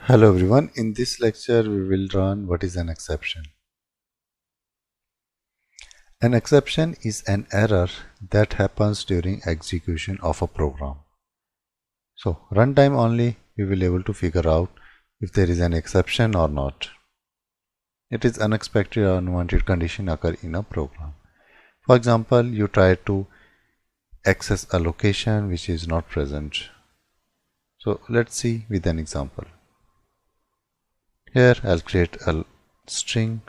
Hello everyone, in this lecture we will learn what is an exception. An exception is an error that happens during execution of a program. So runtime only we will able to figure out if there is an exception or not. It is unexpected or unwanted condition occur in a program. For example, you try to access a location which is not present. So let's see with an example. Here I'll create a string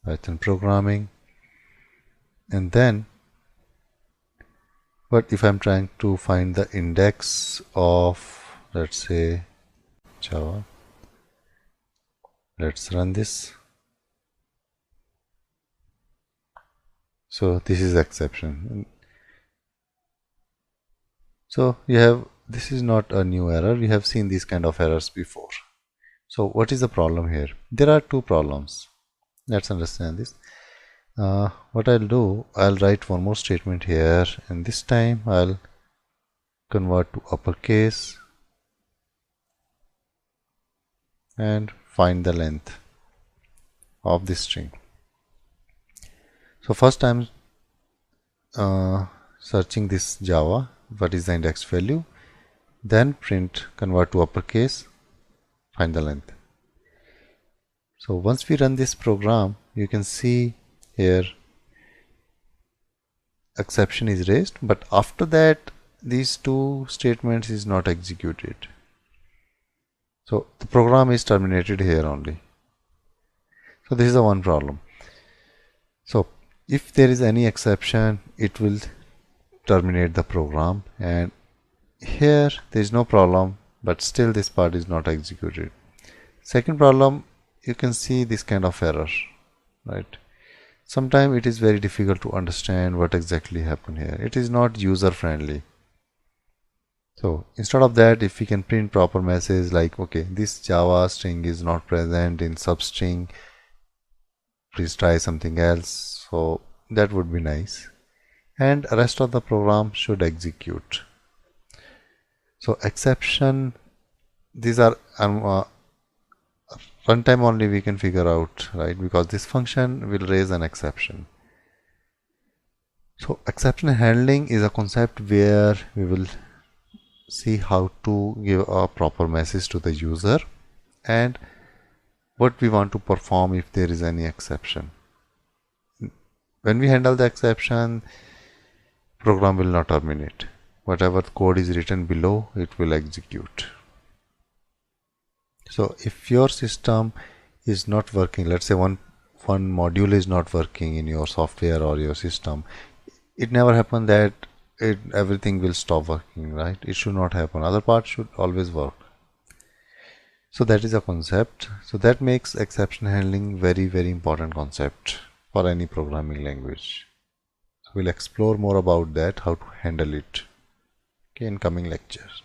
Python programming, and then but if I'm trying to find the index of, let's say, Java, let's run this. So this is exception. So this is not a new error, we have seen these kind of errors before. So what is the problem here? There are two problems. Let's understand this. What I'll do, I'll write one more statement here, and this time I'll convert to uppercase and find the length of this string. So first I'm searching this Java, what is the index value, then print convert to uppercase, find the length. So once we run this program, you can see here exception is raised, but after that these two statements is not executed. So the program is terminated here only. So this is the one problem. So if there is any exception, it will terminate the program, and here there is no problem, but still this part is not executed. Second problem, you can see this kind of error, right? Sometimes it is very difficult to understand what exactly happened here. It is not user friendly. So instead of that, if we can print proper message like, okay, this Java string is not present in substring, please try something else. So that would be nice, and rest of the program should execute. So exception, these are runtime only we can figure out, right? Because this function will raise an exception. So exception handling is a concept where we will see how to give a proper message to the user and what we want to perform if there is any exception. When we handle the exception, program will not terminate. Whatever code is written below, it will execute. So if your system is not working, let's say one module is not working in your software or your system, it never happen that everything will stop working, right? It should not happen. Other parts should always work. So that is a concept. So that makes exception handling very, very important concept for any programming language. So we'll explore more about that, how to handle it, okay, in coming lectures.